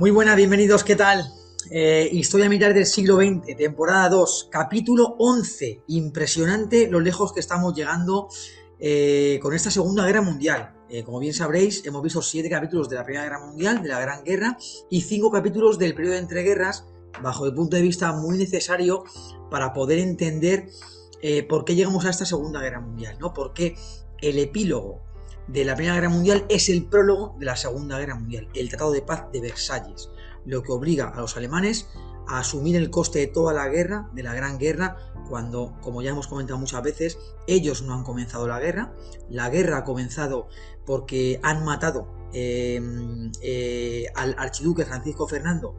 Muy buenas, bienvenidos, ¿qué tal? Historia militar del siglo XX, temporada 2, capítulo 11. Impresionante lo lejos que estamos llegando con esta Segunda Guerra Mundial. Como bien sabréis, hemos visto 7 capítulos de la Primera Guerra Mundial, de la Gran Guerra, y 5 capítulos del periodo de entreguerras, bajo el punto de vista muy necesario para poder entender por qué llegamos a esta Segunda Guerra Mundial, ¿no? Porque el epílogo de la Primera Guerra Mundial es el prólogo de la Segunda Guerra Mundial, el Tratado de Paz de Versalles, lo que obliga a los alemanes a asumir el coste de toda la guerra, de la Gran Guerra, cuando, como ya hemos comentado muchas veces, ellos no han comenzado la guerra ha comenzado porque han matado al archiduque Francisco Fernando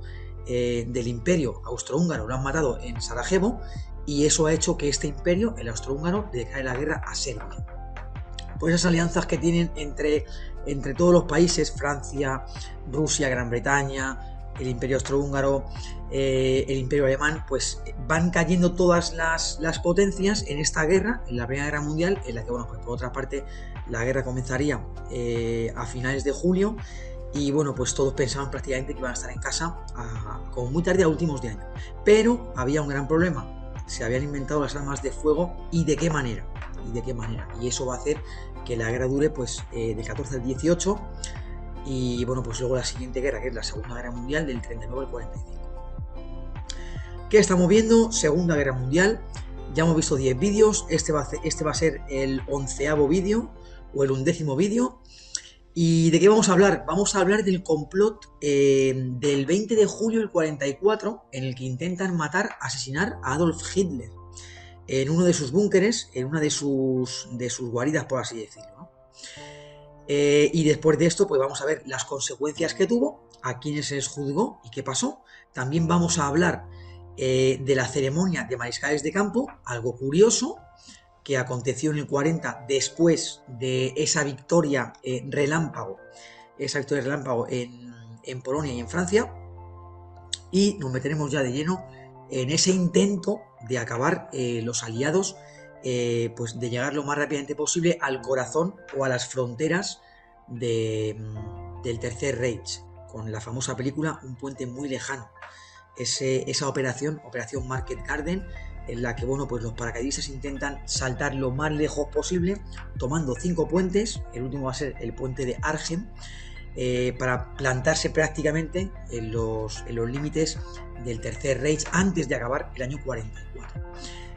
del Imperio Austrohúngaro, lo han matado en Sarajevo, y eso ha hecho que este imperio, el austrohúngaro, declare la guerra a Serbia. Por esas alianzas que tienen entre todos los países, Francia, Rusia, Gran Bretaña, el Imperio Austrohúngaro, el Imperio Alemán, pues van cayendo todas las potencias en esta guerra, en la Primera Guerra Mundial, en la que, bueno, pues por otra parte, la guerra comenzaría a finales de julio, y bueno, pues todos pensaban prácticamente que iban a estar en casa como muy tarde a últimos de año. Pero había un gran problema: se habían inventado las armas de fuego, y de qué manera. Y eso va a hacer que la guerra dure pues del 14 al 18, y bueno, pues luego la siguiente guerra, que es la Segunda Guerra Mundial, del 39 al 45. ¿Qué estamos viendo? Segunda Guerra Mundial. Ya hemos visto 10 vídeos, este va a ser el 11º vídeo o el 11º vídeo. ¿Y de qué vamos a hablar? Vamos a hablar del complot del 20 de julio del 44, en el que intentan asesinar a Adolf Hitler en uno de sus búnkeres, en una de sus guaridas, por así decirlo, ¿no? Y después de esto, pues vamos a ver las consecuencias que tuvo, a quiénes se les juzgó y qué pasó. También vamos a hablar de la ceremonia de mariscales de campo, algo curioso que aconteció en el 40 después de esa victoria relámpago en Polonia y en Francia. Y nos meteremos ya de lleno en ese intento de acabar los aliados, pues de llegar lo más rápidamente posible al corazón o a las fronteras del Tercer Reich, con la famosa película Un puente muy lejano. Esa operación Market Garden, en la que, bueno, pues los paracaidistas intentan saltar lo más lejos posible, tomando 5 puentes. El último va a ser el puente de Argen, para plantarse prácticamente en los límites del Tercer Reich antes de acabar el año 44.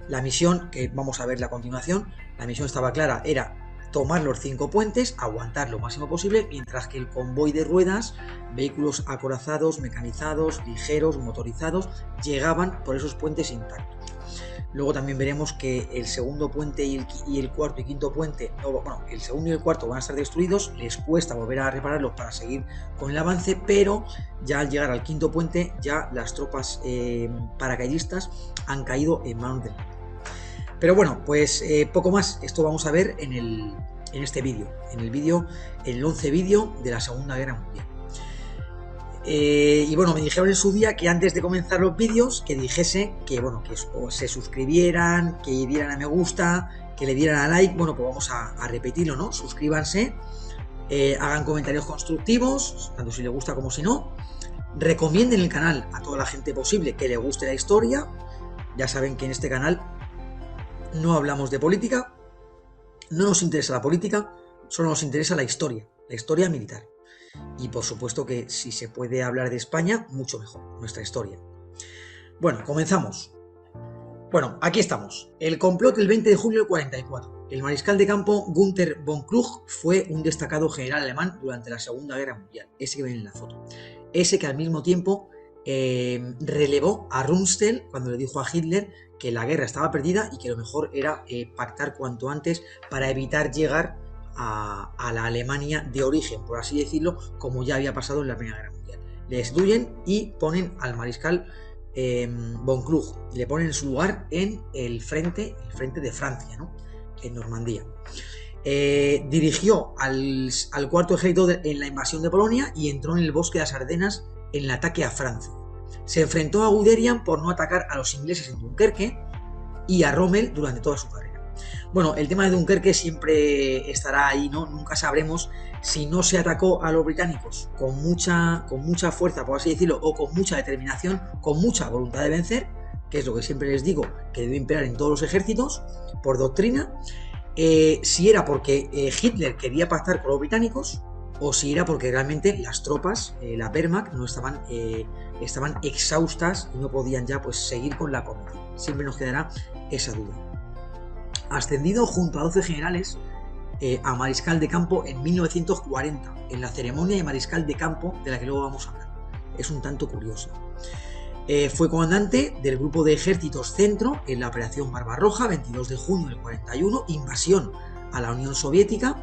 La misión, que vamos a verla a continuación, la misión estaba clara: era tomar los 5 puentes, aguantar lo máximo posible, mientras que el convoy de ruedas, vehículos acorazados, mecanizados, ligeros, motorizados, llegaban por esos puentes intactos. Luego también veremos que el segundo puente y el cuarto y quinto puente, el segundo y el cuarto van a estar destruidos, les cuesta volver a repararlos para seguir con el avance, pero ya al llegar al quinto puente, ya las tropas paracaidistas han caído en manos del enemigo. Pero bueno, pues poco más. Esto vamos a ver en este vídeo, el 11 vídeo de la Segunda Guerra Mundial. Y bueno, me dijeron en su día que antes de comenzar los vídeos, que dijese que, bueno, que se suscribieran, que dieran a me gusta, que le dieran a like. Bueno, pues vamos a repetirlo, ¿no? Suscríbanse, hagan comentarios constructivos, tanto si les gusta como si no. Recomienden el canal a toda la gente posible que le guste la historia. Ya saben que en este canal no hablamos de política, no nos interesa la política, solo nos interesa la historia militar. Y por supuesto que si se puede hablar de España, mucho mejor, nuestra historia. Bueno, comenzamos. Bueno, aquí estamos. El complot del 20 de julio del 44. El mariscal de campo Günther von Kluge fue un destacado general alemán durante la Segunda Guerra Mundial. Ese que ven en la foto. Ese que al mismo tiempo relevó a Rumsfeld cuando le dijo a Hitler que la guerra estaba perdida y que lo mejor era pactar cuanto antes para evitar llegar a la Alemania de origen, por así decirlo, como ya había pasado en la Primera Guerra Mundial. Le destituyen y ponen al mariscal von Kluge, le ponen en su lugar en el frente de Francia, ¿no? En Normandía. Dirigió al cuarto ejército en la invasión de Polonia y entró en el bosque de las Ardenas en el ataque a Francia. Se enfrentó a Guderian por no atacar a los ingleses en Dunkerque y a Rommel durante toda su carrera. Bueno, el tema de Dunkerque siempre estará ahí, ¿no? Nunca sabremos si no se atacó a los británicos con mucha fuerza, por así decirlo, o con mucha determinación, con mucha voluntad de vencer, que es lo que siempre les digo, que debe imperar en todos los ejércitos, por doctrina, si era porque Hitler quería pactar con los británicos, o si era porque realmente las tropas, la Wehrmacht, no estaban exhaustas y no podían ya pues seguir con la comitiva. Siempre nos quedará esa duda. Ascendido junto a 12 generales a mariscal de campo en 1940, en la ceremonia de mariscal de campo de la que luego vamos a hablar. Es un tanto curiosa. Fue comandante del grupo de ejércitos centro en la operación Barbarroja, 22 de junio del 41, invasión a la Unión Soviética.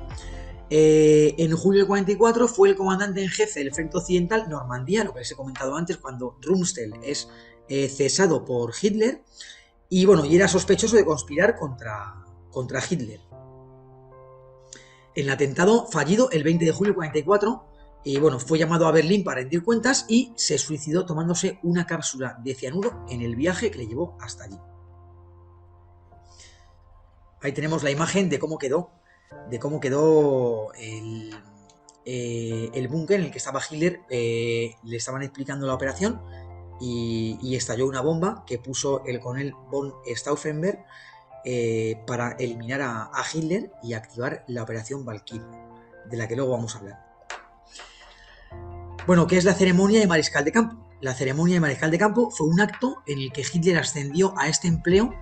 En julio del 44 fue el comandante en jefe del frente occidental, Normandía, lo que les he comentado antes, cuando Rumsfeld es cesado por Hitler, y bueno, y era sospechoso de conspirar contra Hitler. El atentado fallido el 20 de julio del 44, y bueno, fue llamado a Berlín para rendir cuentas y se suicidó tomándose una cápsula de cianuro en el viaje que le llevó hasta allí. Ahí tenemos la imagen de cómo quedó el búnker en el que estaba Hitler. Le estaban explicando la operación y estalló una bomba que puso el coronel von Stauffenberg para eliminar a Hitler y activar la operación Valkyrie, de la que luego vamos a hablar. Bueno, ¿qué es la ceremonia de mariscal de campo? La ceremonia de mariscal de campo fue un acto en el que Hitler ascendió a este empleo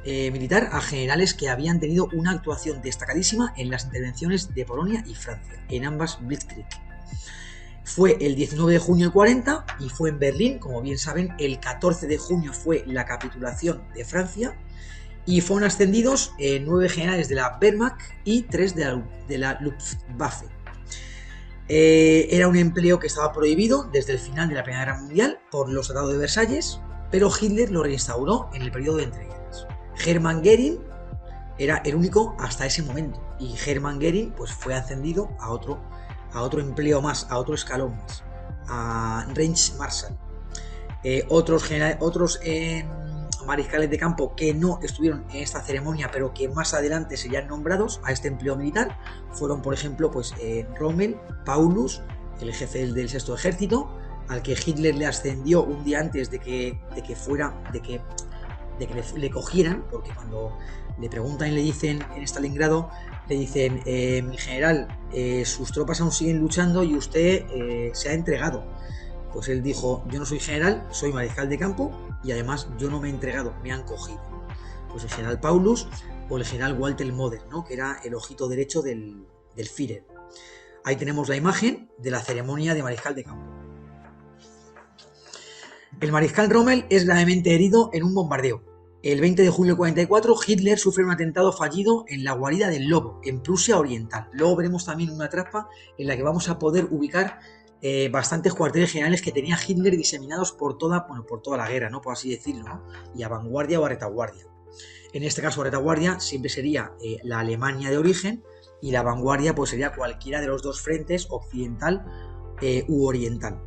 militar a generales que habían tenido una actuación destacadísima en las intervenciones de Polonia y Francia, en ambas Blitzkrieg. Fue el 19 de junio del 40 y fue en Berlín, como bien saben, el 14 de junio fue la capitulación de Francia y fueron ascendidos 9 generales de la Wehrmacht y 3 de la Luftwaffe. Era un empleo que estaba prohibido desde el final de la Primera Guerra Mundial por los tratados de Versalles, pero Hitler lo reinstauró en el periodo de entreguerras. Hermann Göring era el único hasta ese momento y Hermann Göring pues fue ascendido a otro empleo más, a otro escalón más, a Reichsmarschall. Otros mariscales de campo que no estuvieron en esta ceremonia pero que más adelante serían nombrados a este empleo militar fueron, por ejemplo, pues Rommel, Paulus, el jefe del sexto ejército, al que Hitler le ascendió un día antes de que le cogieran, porque cuando le preguntan y le dicen en Stalingrado, le dicen, mi general, sus tropas aún siguen luchando y usted se ha entregado. Pues él dijo, yo no soy general, soy mariscal de campo y además yo no me he entregado, me han cogido. Pues el general Paulus o el general Walter Model, ¿no? Que era el ojito derecho del Führer. Ahí tenemos la imagen de la ceremonia de mariscal de campo. El mariscal Rommel es gravemente herido en un bombardeo. El 20 de julio del 44, Hitler sufre un atentado fallido en la guarida del Lobo, en Prusia Oriental. Luego veremos también una trampa en la que vamos a poder ubicar bastantes cuarteles generales que tenía Hitler diseminados por toda la guerra, ¿no? Por así decirlo, ¿no? Y a vanguardia o a retaguardia. En este caso, retaguardia siempre sería la Alemania de origen y la vanguardia pues sería cualquiera de los dos frentes, occidental u oriental.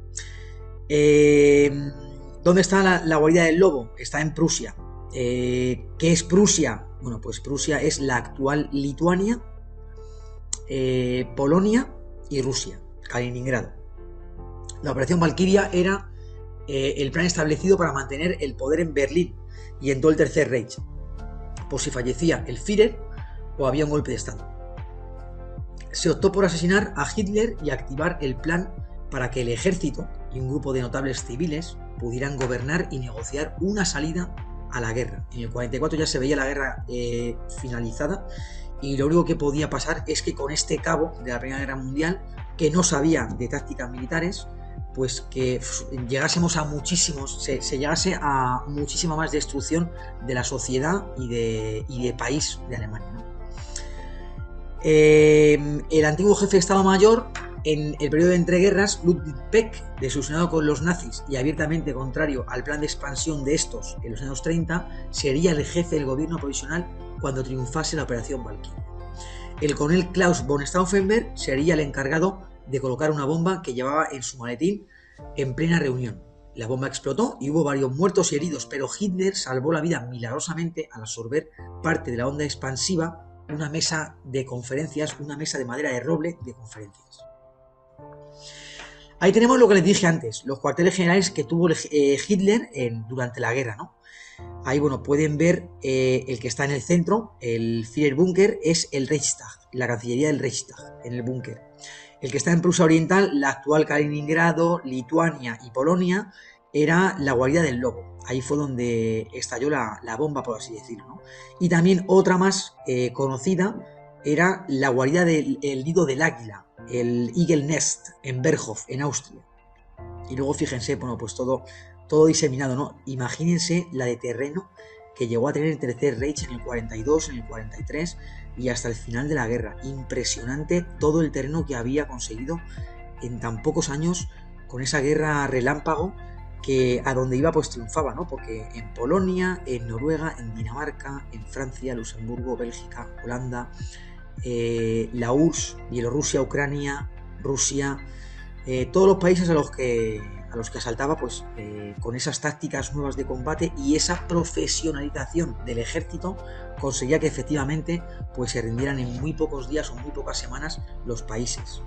¿Dónde está la guarida del Lobo? Está en Prusia. ¿Qué es Prusia? Bueno, pues Prusia es la actual Lituania, Polonia y Rusia, Kaliningrado. La operación Valkyria era el plan establecido para mantener el poder en Berlín y en todo el Tercer Reich, por si fallecía el Führer o había un golpe de estado. Se optó por asesinar a Hitler y activar el plan para que el ejército y un grupo de notables civiles pudieran gobernar y negociar una salida a la guerra. En el 44 ya se veía la guerra finalizada y lo único que podía pasar es que con este cabo de la Primera Guerra Mundial, que no sabía de tácticas militares, pues que llegásemos a se llegase a muchísima más destrucción de la sociedad y de país de Alemania, ¿no? El antiguo jefe de Estado Mayor en el periodo de entreguerras, Ludwig Peck, desilusionado con los nazis y abiertamente contrario al plan de expansión de estos en los años 30, sería el jefe del gobierno provisional cuando triunfase la operación Valkyrie. El coronel Klaus von Stauffenberg sería el encargado de colocar una bomba que llevaba en su maletín en plena reunión. La bomba explotó y hubo varios muertos y heridos, pero Hitler salvó la vida milagrosamente al absorber parte de la onda expansiva, una mesa de conferencias, una mesa de madera de roble de conferencias. Ahí tenemos lo que les dije antes, los cuarteles generales que tuvo Hitler durante la guerra, ¿no? Ahí, bueno, pueden ver el que está en el centro, el Führerbunker, es el Reichstag, la Cancillería del Reichstag, en el búnker. El que está en Prusia Oriental, la actual Kaliningrado, Lituania y Polonia, era la guarida del lobo. Ahí fue donde estalló la bomba, por así decirlo, ¿no? Y también otra más conocida era la guarida del nido del águila, el Eagle Nest, en Berghof, en Austria. Y luego fíjense, bueno, pues todo diseminado, ¿no? Imagínense la de terreno que llegó a tener el Tercer Reich en el 42, en el 43 y hasta el final de la guerra. Impresionante todo el terreno que había conseguido en tan pocos años con esa guerra relámpago que a donde iba pues triunfaba, ¿no? Porque en Polonia, en Noruega, en Dinamarca, en Francia, Luxemburgo, Bélgica, Holanda, la URSS, Bielorrusia, Ucrania, Rusia, todos los países a los que asaltaba, pues con esas tácticas nuevas de combate y esa profesionalización del ejército conseguía que efectivamente pues se rindieran en muy pocos días o muy pocas semanas los países.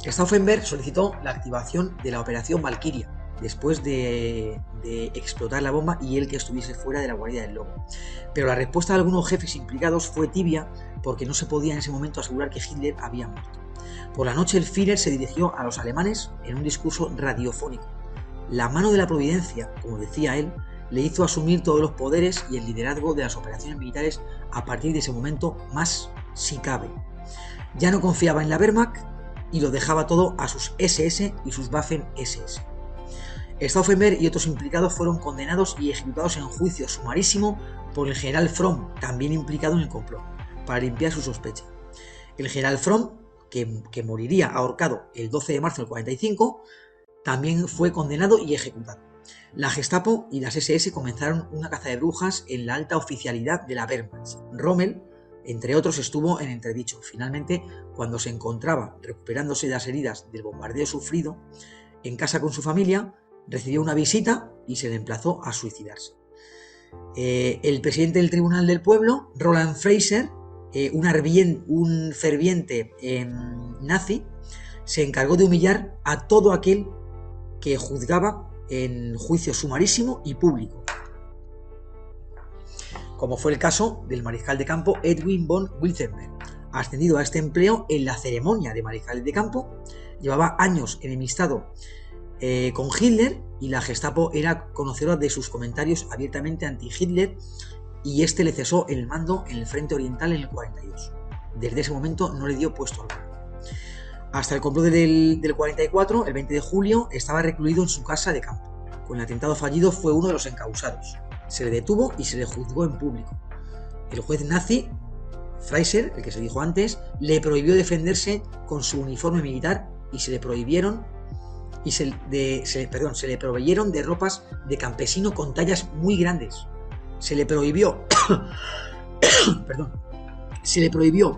Stauffenberg solicitó la activación de la operación Valkyria después de explotar la bomba y él que estuviese fuera de la guarida del lobo. Pero la respuesta de algunos jefes implicados fue tibia porque no se podía en ese momento asegurar que Hitler había muerto. Por la noche el Führer se dirigió a los alemanes en un discurso radiofónico. La mano de la providencia, como decía él, le hizo asumir todos los poderes y el liderazgo de las operaciones militares a partir de ese momento, más si cabe. Ya no confiaba en la Wehrmacht y lo dejaba todo a sus SS y sus Waffen-SS. Stauffenberg y otros implicados fueron condenados y ejecutados en juicio sumarísimo por el general Fromm, también implicado en el complot, para limpiar su sospecha. El general Fromm, que moriría ahorcado el 12 de marzo del 45, también fue condenado y ejecutado. La Gestapo y las SS comenzaron una caza de brujas en la alta oficialidad de la Wehrmacht. Rommel, entre otros, estuvo en entredicho. Finalmente, cuando se encontraba recuperándose de las heridas del bombardeo sufrido, en casa con su familia, recibió una visita y se le emplazó a suicidarse. El presidente del Tribunal del Pueblo, Roland Fraser, un ferviente nazi, se encargó de humillar a todo aquel que juzgaba en juicio sumarísimo y público, como fue el caso del mariscal de campo Edwin von Wilhelmsberg, ascendido a este empleo en la ceremonia de mariscal de campo. Llevaba años enemistado con Hitler y la Gestapo era conocedora de sus comentarios abiertamente anti-Hitler y este le cesó el mando en el frente oriental en el 42. Desde ese momento no le dio puesto alguno. Hasta el complot del 44, el 20 de julio, estaba recluido en su casa de campo. Con el atentado fallido fue uno de los encausados. Se le detuvo y se le juzgó en público. El juez nazi, Fraser, el que se dijo antes, le prohibió defenderse con su uniforme militar y se le proveyeron de ropas de campesino con tallas muy grandes. Se le prohibió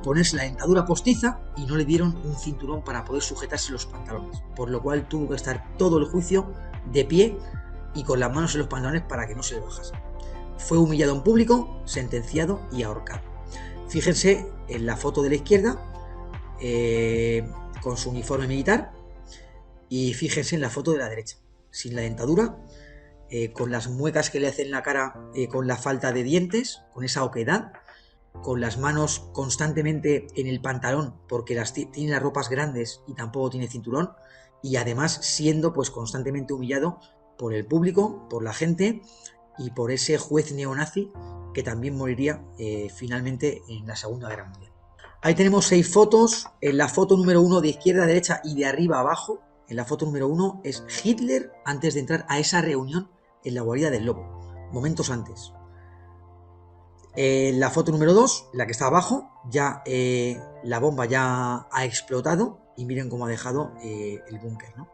ponerse la dentadura postiza y no le dieron un cinturón para poder sujetarse los pantalones, por lo cual tuvo que estar todo el juicio de pie y con las manos en los pantalones para que no se le bajase. Fue humillado en público, sentenciado y ahorcado. Fíjense en la foto de la izquierda con su uniforme militar y fíjense en la foto de la derecha, sin la dentadura, con las muecas que le hacen en la cara, con la falta de dientes, con esa oquedad, con las manos constantemente en el pantalón porque tiene las ropas grandes y tampoco tiene cinturón, y además siendo pues constantemente humillado por el público, por la gente y por ese juez neonazi que también moriría finalmente en la Segunda Guerra Mundial. Ahí tenemos 6 fotos. En la foto número 1 de izquierda a derecha y de arriba a abajo, en la foto número 1 es Hitler antes de entrar a esa reunión en la guarida del lobo, momentos antes. En la foto número 2, la que está abajo, ya la bomba ya ha explotado y miren cómo ha dejado el búnker, ¿no?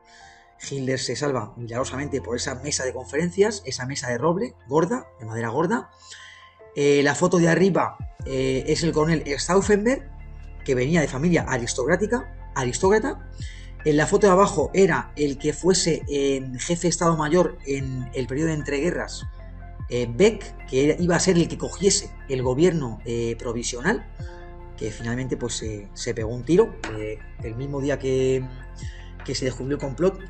Hitler se salva milagrosamente por esa mesa de conferencias, esa mesa de roble gorda, de madera gorda. La foto de arriba es el coronel Stauffenberg, que venía de familia aristócrata, En la foto de abajo era el que fuese jefe de Estado Mayor en el periodo de entreguerras, Beck, que iba a ser el que cogiese el gobierno provisional, que finalmente pues se pegó un tiro. El mismo día que se descubrió el complot,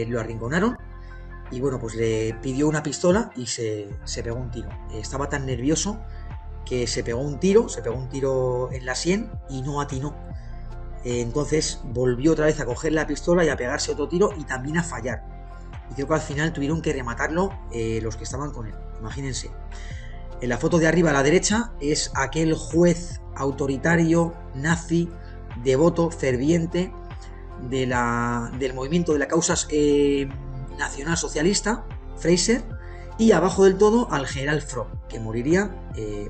lo arrinconaron y bueno, pues le pidió una pistola y se pegó un tiro. Estaba tan nervioso que se pegó un tiro en la sien y no atinó. Entonces volvió otra vez a coger la pistola y a pegarse otro tiro y también a fallar. Y creo que al final tuvieron que rematarlo los que estaban con él. Imagínense. En la foto de arriba a la derecha es aquel juez autoritario, nazi, devoto, ferviente del movimiento de la causa nacional socialista, Fraser, y abajo del todo al general Fromm, que moriría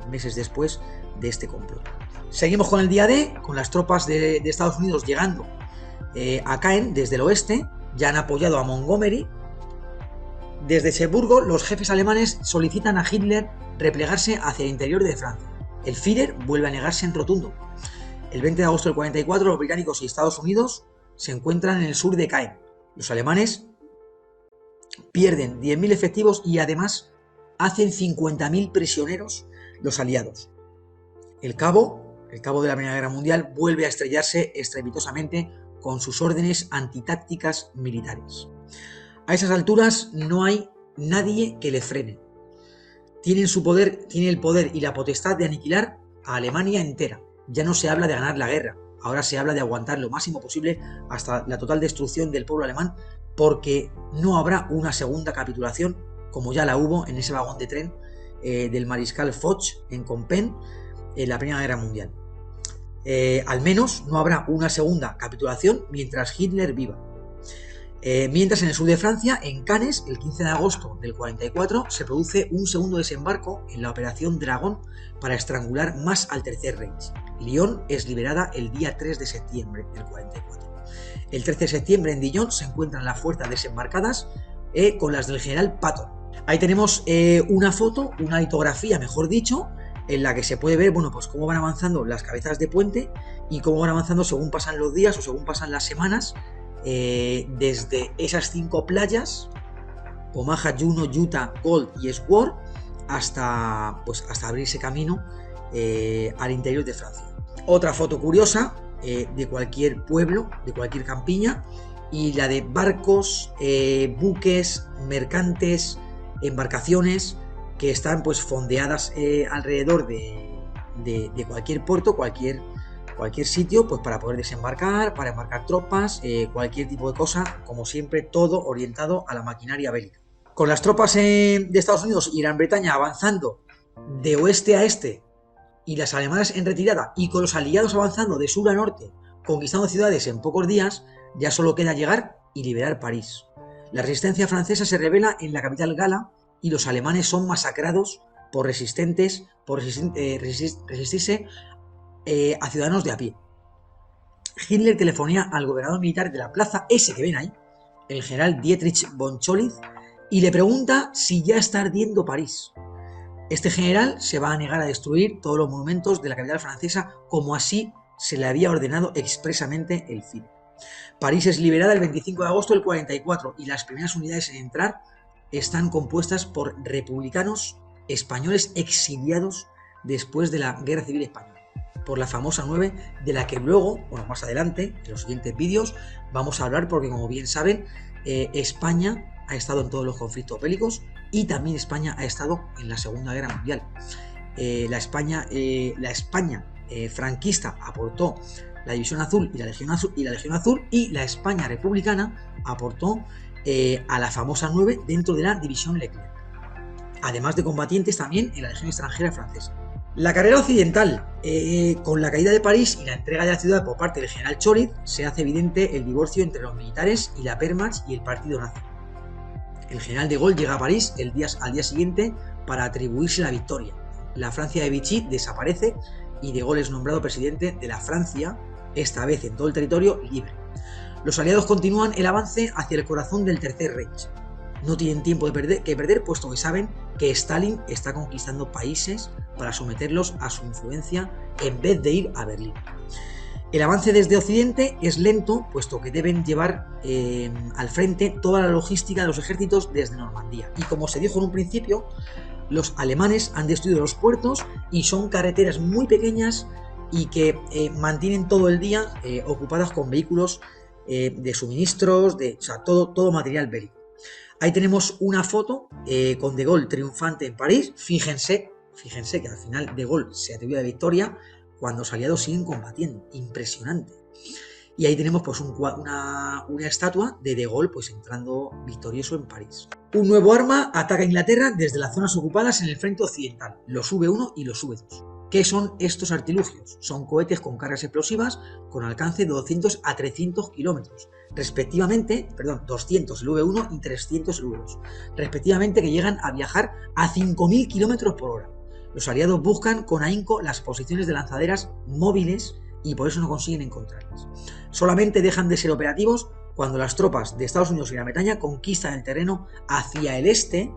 meses después de este complot. Seguimos con el día D, con las tropas de Estados Unidos llegando a Caen desde el oeste, ya han apoyado a Montgomery. Desde Cherburgo, los jefes alemanes solicitan a Hitler replegarse hacia el interior de Francia. El Führer vuelve a negarse en rotundo. El 20 de agosto del 44, los británicos y Estados Unidos se encuentran en el sur de Caen. Los alemanes pierden 10.000 efectivos y además hacen 50.000 prisioneros los aliados. El cabo de la Primera Guerra Mundial vuelve a estrellarse estrepitosamente con sus órdenes antitácticas militares. A esas alturas no hay nadie que le frene. Tiene el poder y la potestad de aniquilar a Alemania entera. Ya no se habla de ganar la guerra, ahora se habla de aguantar lo máximo posible hasta la total destrucción del pueblo alemán, porque no habrá una segunda capitulación como ya la hubo en ese vagón de tren del mariscal Foch en Compiègne en la Primera Guerra Mundial. Al menos no habrá una segunda capitulación mientras Hitler viva. Mientras en el sur de Francia, en Cannes, el 15 de agosto del 44, se produce un segundo desembarco en la Operación Dragón para estrangular más al Tercer Reich. Lyon es liberada el día 3 de septiembre del 44. El 13 de septiembre en Dijon se encuentran las fuerzas desembarcadas con las del general Patton. Ahí tenemos una foto, una litografía, mejor dicho, en la que se puede ver, bueno, pues cómo van avanzando las cabezas de puente y cómo van avanzando según pasan los días o según pasan las semanas, desde esas 5 playas, Omaha, Juno, Utah, Gold y Sword, hasta abrirse camino al interior de Francia. Otra foto curiosa de cualquier pueblo, de cualquier campiña, y la de barcos, buques, mercantes, embarcaciones que están pues fondeadas alrededor de cualquier puerto, cualquier sitio, pues para poder desembarcar, para embarcar tropas, cualquier tipo de cosa, como siempre, todo orientado a la maquinaria bélica. Con las tropas de Estados Unidos y Gran Bretaña avanzando de oeste a este y las alemanas en retirada y con los aliados avanzando de sur a norte, conquistando ciudades en pocos días, ya solo queda llegar y liberar París. La resistencia francesa se revela en la capital gala y los alemanes son masacrados por resistirse a ciudadanos de a pie. Hitler telefonea al gobernador militar de la plaza ese que ven ahí, el general Dietrich von Cholitz, y le pregunta si ya está ardiendo París. Este general se va a negar a destruir todos los monumentos de la capital francesa, como así se le había ordenado expresamente el Führer. París es liberada el 25 de agosto del 44 y las primeras unidades en entrar están compuestas por republicanos españoles exiliados después de la Guerra Civil Española, por la famosa 9, de la que luego, bueno, más adelante, en los siguientes vídeos, vamos a hablar, porque como bien saben, España ha estado en todos los conflictos bélicos y también España ha estado en la Segunda Guerra Mundial. La España franquista aportó la División Azul y la Legión Azul, y la España republicana aportó a la famosa 9 dentro de la División Leclerc, además de combatientes también en la Legión extranjera francesa. La carrera occidental, con la caída de París y la entrega de la ciudad por parte del general Cholitz, se hace evidente el divorcio entre los militares y la Wehrmacht y el partido nazi. El general de Gaulle llega a París al día siguiente para atribuirse la victoria. La Francia de Vichy desaparece y de Gaulle es nombrado presidente de la Francia, esta vez en todo el territorio libre. Los aliados continúan el avance hacia el corazón del Tercer Reich. No tienen tiempo que perder, puesto que saben que Stalin está conquistando países para someterlos a su influencia en vez de ir a Berlín. El avance desde Occidente es lento, puesto que deben llevar al frente toda la logística de los ejércitos desde Normandía. Y como se dijo en un principio, los alemanes han destruido los puertos y son carreteras muy pequeñas y que mantienen todo el día ocupadas con vehículos de suministros, o sea, todo material bélico. Ahí tenemos una foto con De Gaulle triunfante en París. Fíjense que al final De Gaulle se atribuye la victoria cuando los aliados siguen combatiendo. Impresionante. Y ahí tenemos pues una estatua de De Gaulle pues entrando victorioso en París. Un nuevo arma ataca a Inglaterra desde las zonas ocupadas en el frente occidental, los V1 y los V2. ¿Qué son estos artilugios? Son cohetes con cargas explosivas con alcance de 200 a 300 kilómetros, respectivamente, 200 el V1 y 300 el V2, respectivamente, que llegan a viajar a 5.000 kilómetros por hora. Los aliados buscan con ahínco las posiciones de lanzaderas móviles y por eso no consiguen encontrarlas. Solamente dejan de ser operativos cuando las tropas de Estados Unidos y Gran Bretaña conquistan el terreno hacia el este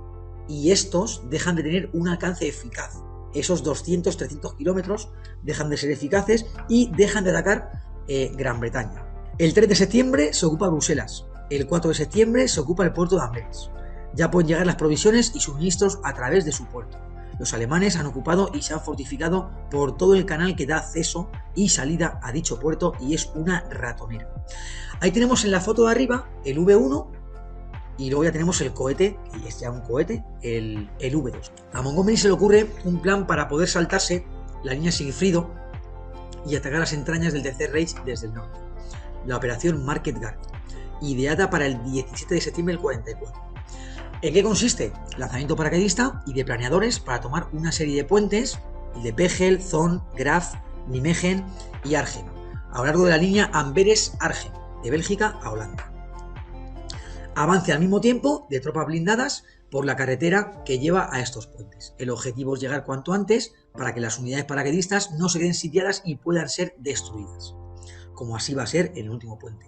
y estos dejan de tener un alcance eficaz. Esos 200-300 kilómetros dejan de ser eficaces y dejan de atacar Gran Bretaña. El 3 de septiembre se ocupa Bruselas. El 4 de septiembre se ocupa el puerto de Amberes. Ya pueden llegar las provisiones y suministros a través de su puerto. Los alemanes han ocupado y se han fortificado por todo el canal que da acceso y salida a dicho puerto y es una ratonera. Ahí tenemos en la foto de arriba el V1 y luego ya tenemos el cohete, y es ya un cohete, el V2. A Montgomery se le ocurre un plan para poder saltarse la línea Sigfrido y atacar las entrañas del Tercer Reich desde el norte. La operación Market Garden, ideada para el 17 de septiembre del 44. ¿En qué consiste? Lanzamiento paracaidista y de planeadores para tomar una serie de puentes, el de Pegel, Zoom, Graf, Nijmegen y Arnhem, a lo largo de la línea Amberes-Arnhem, de Bélgica a Holanda. Avance al mismo tiempo de tropas blindadas por la carretera que lleva a estos puentes. El objetivo es llegar cuanto antes para que las unidades paracaidistas no se queden sitiadas y puedan ser destruidas, como así va a ser en el último puente.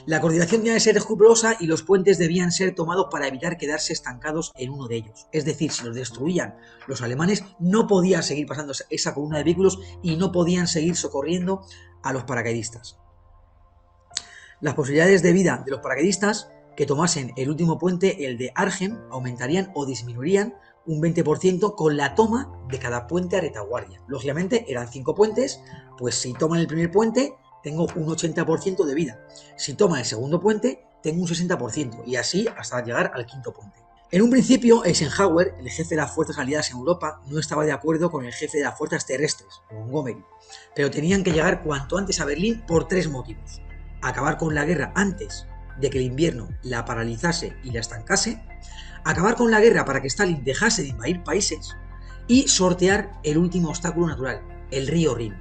La coordinación debía ser escrupulosa y los puentes debían ser tomados para evitar quedarse estancados en uno de ellos. Es decir, si los destruían los alemanes, no podían seguir pasando esa columna de vehículos y no podían seguir socorriendo a los paracaidistas. Las posibilidades de vida de los paracaidistas que tomasen el último puente, el de Arnhem, aumentarían o disminuirían un 20% con la toma de cada puente a retaguardia. Lógicamente eran 5 puentes, pues si toman el primer puente tengo un 80% de vida. Si toman el segundo puente tengo un 60% y así hasta llegar al quinto puente. En un principio, Eisenhower, el jefe de las fuerzas aliadas en Europa, no estaba de acuerdo con el jefe de las fuerzas terrestres, Montgomery, pero tenían que llegar cuanto antes a Berlín por 3 motivos. Acabar con la guerra antes de que el invierno la paralizase y la estancase, acabar con la guerra para que Stalin dejase de invadir países y sortear el último obstáculo natural, el río Rin.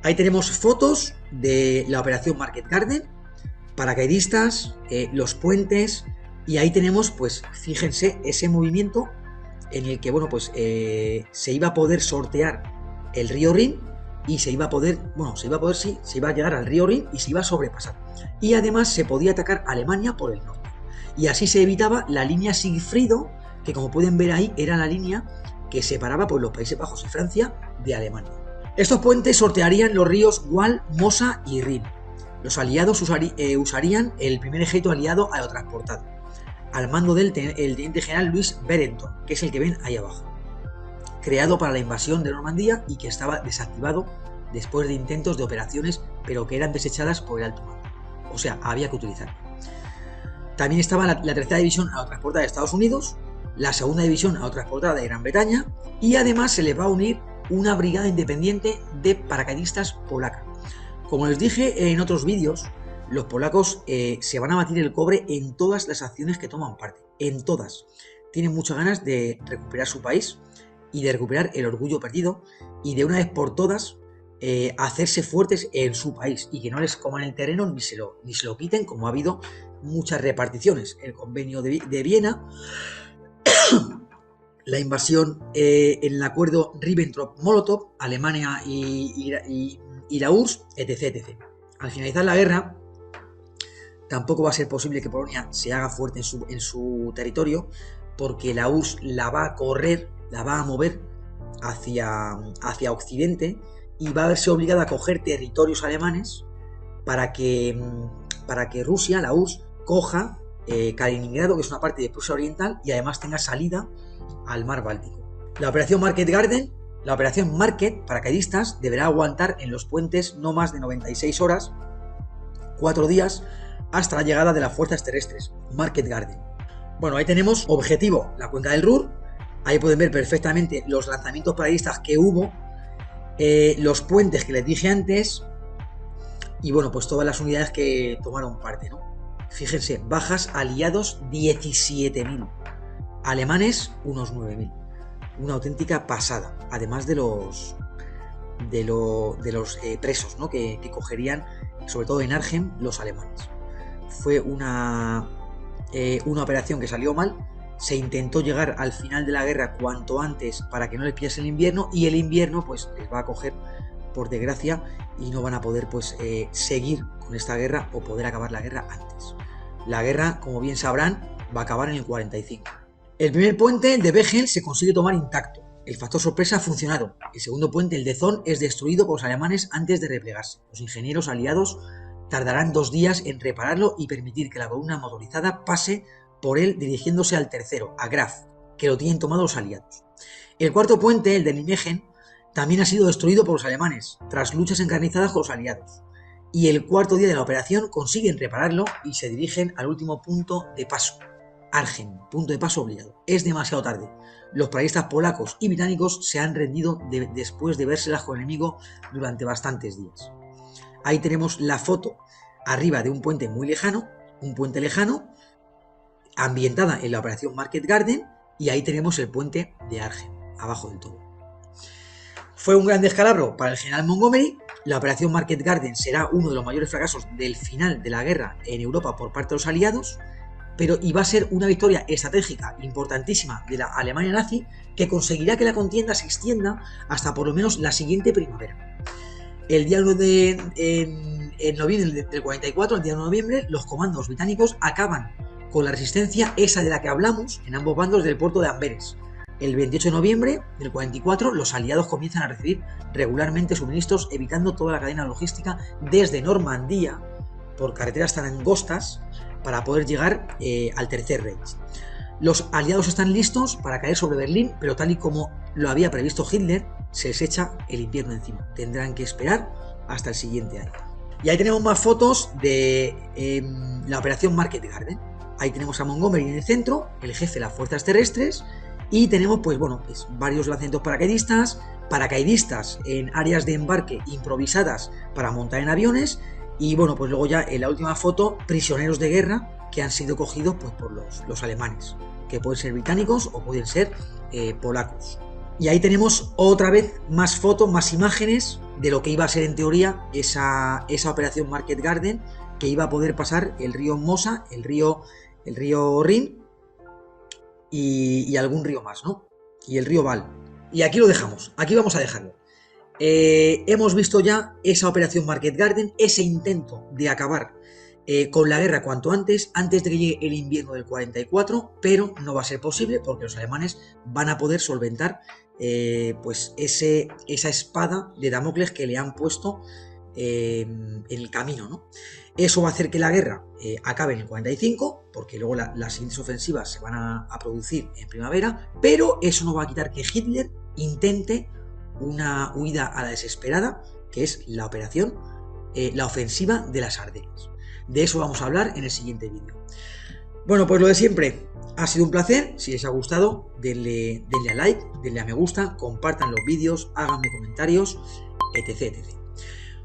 Ahí tenemos fotos de la operación Market Garden, paracaidistas, los puentes, y ahí tenemos, pues fíjense, ese movimiento en el que, bueno, pues se iba a poder sortear el río Rin y se iba a llegar al río Rin y se iba a sobrepasar. Y además se podía atacar a Alemania por el norte. Y así se evitaba la línea Sigfrido, que como pueden ver ahí era la línea que separaba pues, los Países Bajos y Francia de Alemania. Estos puentes sortearían los ríos Wal, Mosa y Rin. Los aliados usarían el primer ejército aliado aerotransportado, al mando del teniente general Louis Berenton, que es el que ven ahí abajo, creado para la invasión de Normandía y que estaba desactivado después de intentos de operaciones, pero que eran desechadas por el alto mando. O sea, había que utilizarlo. También estaba la tercera división aerotransportada de Estados Unidos, la segunda división aerotransportada de Gran Bretaña y además se les va a unir una brigada independiente de paracaidistas polaca. Como les dije en otros vídeos, los polacos se van a batir el cobre en todas las acciones que toman parte, en todas. Tienen muchas ganas de recuperar su país y de recuperar el orgullo perdido y de una vez por todas hacerse fuertes en su país y que no les coman el terreno ni se lo quiten, como ha habido muchas reparticiones. El convenio de Viena, la invasión en el acuerdo Ribbentrop-Molotov, Alemania y la URSS, etc. Al finalizar la guerra, tampoco va a ser posible que Polonia se haga fuerte en su territorio, porque la URSS la va a mover hacia Occidente y va a verse obligada a coger territorios alemanes para que Rusia, la URSS, coja Kaliningrado, que es una parte de Prusia Oriental, y además tenga salida al mar Báltico. La operación Market Garden, la operación Market, paracaidistas, deberá aguantar en los puentes no más de 96 horas, 4 días, hasta la llegada de las fuerzas terrestres, Market Garden. Bueno, ahí tenemos objetivo, la cuenca del Ruhr. Ahí pueden ver perfectamente los lanzamientos paracaidistas que hubo, los puentes que les dije antes, y bueno, pues todas las unidades que tomaron parte, ¿no? Fíjense, bajas aliados 17.000, alemanes unos 9.000. Una auténtica pasada, además de los presos, ¿no? que cogerían, sobre todo en Arnhem, los alemanes. Fue una operación que salió mal. Se intentó llegar al final de la guerra cuanto antes para que no les pillase el invierno, y el invierno pues les va a coger, por desgracia, y no van a poder pues seguir con esta guerra o poder acabar la guerra antes. La guerra, como bien sabrán, va a acabar en el 45. El primer puente, el de Wegel, se consigue tomar intacto. El factor sorpresa ha funcionado. El segundo puente, el de Zorn, es destruido por los alemanes antes de replegarse. Los ingenieros aliados tardarán 2 días en repararlo y permitir que la columna motorizada pase por él, dirigiéndose al tercero, a Graf, que lo tienen tomado los aliados. El cuarto puente, el de Nijmegen, también ha sido destruido por los alemanes, tras luchas encarnizadas con los aliados. Y el cuarto día de la operación consiguen repararlo y se dirigen al último punto de paso, Arnhem, punto de paso obligado. Es demasiado tarde. Los paracaidistas polacos y británicos se han rendido después de vérselas con el enemigo durante bastantes días. Ahí tenemos la foto arriba de un puente muy lejano, un puente lejano, ambientada en la operación Market Garden, y ahí tenemos el puente de Arnhem, abajo del todo. Fue un gran descalabro para el general Montgomery. La operación Market Garden será uno de los mayores fracasos del final de la guerra en Europa por parte de los aliados, pero iba a ser una victoria estratégica importantísima de la Alemania nazi, que conseguirá que la contienda se extienda hasta por lo menos la siguiente primavera. El día 9 de noviembre del 44, el día 9 de noviembre, los comandos británicos acaban con la resistencia esa de la que hablamos en ambos bandos del puerto de Amberes. El 28 de noviembre del 44, los aliados comienzan a recibir regularmente suministros, evitando toda la cadena logística desde Normandía por carreteras tan angostas para poder llegar al Tercer Reich. Los aliados están listos para caer sobre Berlín, pero tal y como lo había previsto Hitler, se les echa el invierno encima. Tendrán que esperar hasta el siguiente año. Y ahí tenemos más fotos de la operación Market Garden. Ahí tenemos a Montgomery en el centro, el jefe de las fuerzas terrestres, y tenemos pues varios lanzamientos paracaidistas en áreas de embarque improvisadas para montar en aviones, y bueno, pues luego ya en la última foto, prisioneros de guerra que han sido cogidos pues por los alemanes, que pueden ser británicos o pueden ser polacos. Y ahí tenemos otra vez más fotos, más imágenes de lo que iba a ser en teoría esa operación Market Garden, que iba a poder pasar el río Mosa, el río Rin y algún río más, ¿no? Y el río Val. Y aquí lo dejamos, aquí vamos a dejarlo. Hemos visto ya esa operación Market Garden, ese intento de acabar con la guerra cuanto antes de que llegue el invierno del 44, pero no va a ser posible porque los alemanes van a poder solventar pues esa espada de Damocles que le han puesto en el camino, ¿no? Eso va a hacer que la guerra acabe en el 45, porque luego las siguientes ofensivas se van a producir en primavera, pero eso no va a quitar que Hitler intente una huida a la desesperada, que es la operación, la ofensiva de las Ardenas. De eso vamos a hablar en el siguiente vídeo. Bueno, pues lo de siempre, ha sido un placer. Si les ha gustado, denle a like, denle a me gusta, compartan los vídeos, háganme comentarios, etc.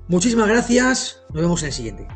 Muchísimas gracias, nos vemos en el siguiente.